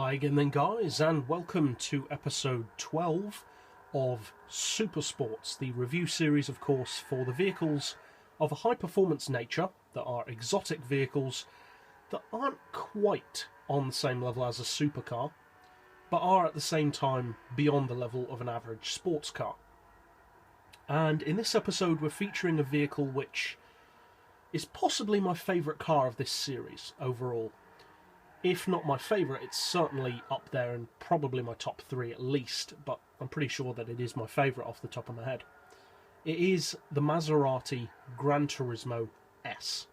Hi again then guys, and welcome to episode 12 of SuperSports, the review series of course for the vehicles of a high performance nature that are exotic vehicles that aren't quite on the same level as a supercar, but are at the same time beyond the level of an average sports car. And in this episode we're featuring a vehicle which is possibly my favourite car of this series overall. If not my favourite, it's certainly up there and probably my top 3 at least, but I'm pretty sure that it is my favourite off the top of my head. It is the Maserati GranTurismo S.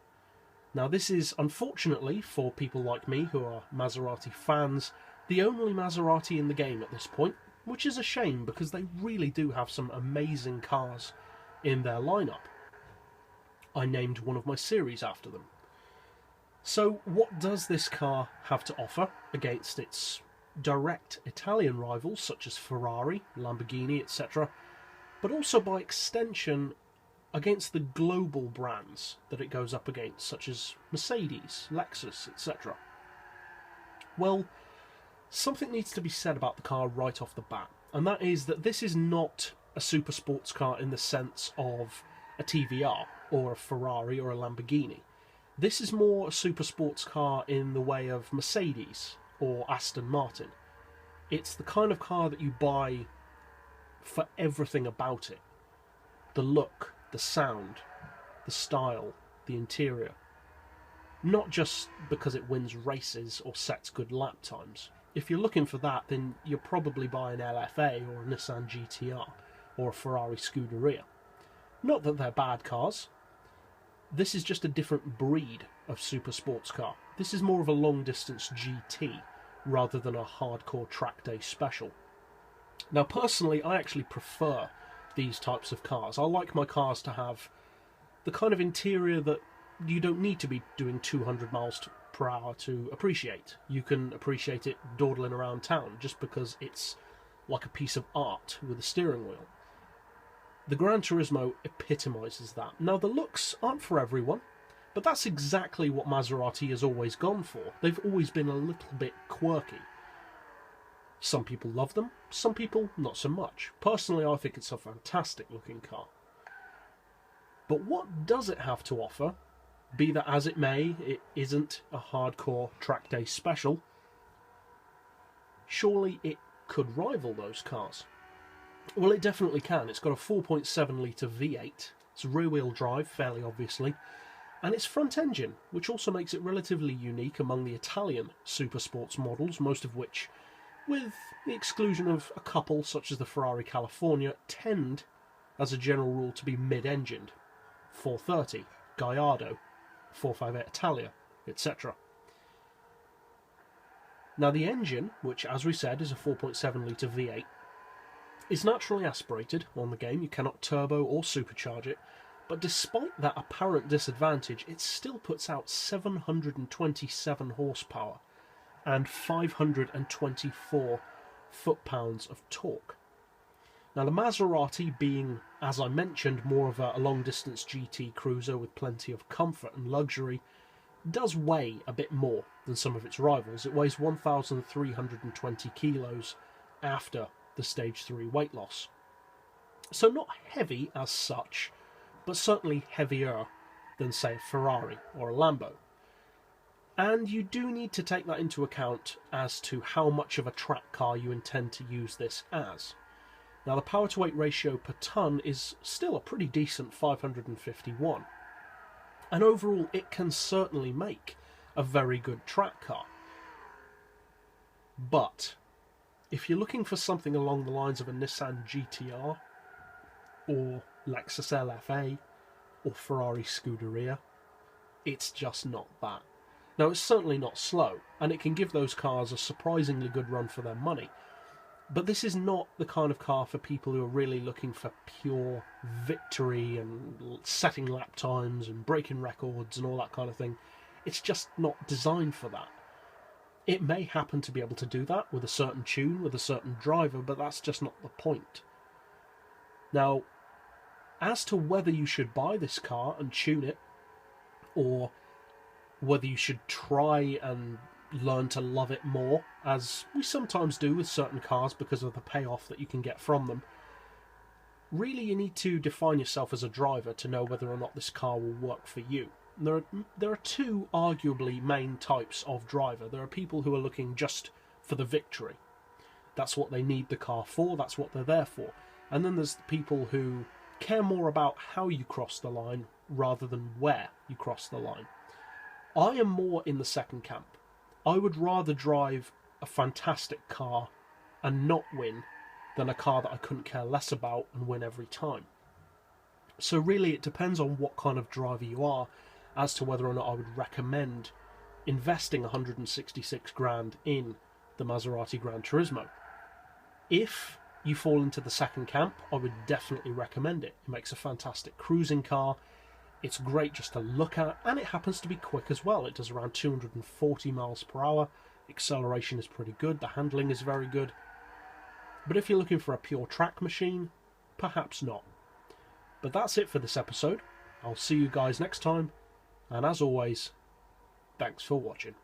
Now this is, unfortunately, for people like me who are Maserati fans, the only Maserati in the game at this point, which is a shame because they really do have some amazing cars in their lineup. I named one of my series after them. So what does this car have to offer against its direct Italian rivals such as Ferrari, Lamborghini, etc., but also by extension against the global brands that it goes up against such as Mercedes, Lexus, etc.? Well, something needs to be said about the car right off the bat, and that is that this is not a super sports car in the sense of a TVR or a Ferrari or a Lamborghini. This is more a super sports car in the way of Mercedes or Aston Martin. It's the kind of car that you buy for everything about it. The look, the sound, the style, the interior. Not just because it wins races or sets good lap times. If you're looking for that, then you're probably buying an LFA or a Nissan GTR or a Ferrari Scuderia. Not that they're bad cars. This is just a different breed of super sports car. This is more of a long distance GT rather than a hardcore track day special. Now personally I actually prefer these types of cars. I like my cars to have the kind of interior that you don't need to be doing 200 miles per hour to appreciate. You can appreciate it dawdling around town just because it's like a piece of art with a steering wheel. The Gran Turismo epitomises that. Now the looks aren't for everyone, but that's exactly what Maserati has always gone for. They've always been a little bit quirky. Some people love them, some people not so much. Personally I think it's a fantastic looking car. But what does it have to offer? Be that as it may, it isn't a hardcore track day special. Surely it could rival those cars. Well, it definitely can. It's got a 4.7 litre V8, it's rear-wheel drive, fairly obviously, and it's front engine, which also makes it relatively unique among the Italian super sports models, most of which, with the exclusion of a couple such as the Ferrari California, tend, as a general rule, to be mid-engined. 430, Gallardo, 458 Italia, etc. Now the engine, which as we said is a 4.7 litre V8, is naturally aspirated on the game. You cannot turbo or supercharge it, but despite that apparent disadvantage, it still puts out 727 horsepower and 524 foot-pounds of torque. Now the Maserati, being, as I mentioned, more of a long-distance GT cruiser with plenty of comfort and luxury, does weigh a bit more than some of its rivals. It weighs 1,320 kilos after the stage 3 weight loss. So not heavy as such, but certainly heavier than say a Ferrari or a Lambo. And you do need to take that into account as to how much of a track car you intend to use this as. Now the power to weight ratio per tonne is still a pretty decent 551. And overall it can certainly make a very good track car. But if you're looking for something along the lines of a Nissan GTR, or Lexus LFA, or Ferrari Scuderia, it's just not that. Now it's certainly not slow, and it can give those cars a surprisingly good run for their money, but this is not the kind of car for people who are really looking for pure victory and setting lap times and breaking records and all that kind of thing. It's just not designed for that. It may happen to be able to do that with a certain tune, with a certain driver, but that's just not the point. Now, as to whether you should buy this car and tune it, or whether you should try and learn to love it more, as we sometimes do with certain cars because of the payoff that you can get from them. Really, you need to define yourself as a driver to know whether or not this car will work for you. There are two arguably main types of driver. There are people who are looking just for the victory. That's what they need the car for, that's what they're there for. And then there's the people who care more about how you cross the line rather than where you cross the line. I am more in the second camp. I would rather drive a fantastic car and not win than a car that I couldn't care less about and win every time. So really it depends on what kind of driver you are as to whether or not I would recommend investing 166 grand in the Maserati GranTurismo. If you fall into the second camp, I would definitely recommend it. It makes a fantastic cruising car. It's great just to look at, and it happens to be quick as well. It does around 240 miles per hour. Acceleration is pretty good. The handling is very good. But if you're looking for a pure track machine, perhaps not. But that's it for this episode. I'll see you guys next time. And as always, thanks for watching.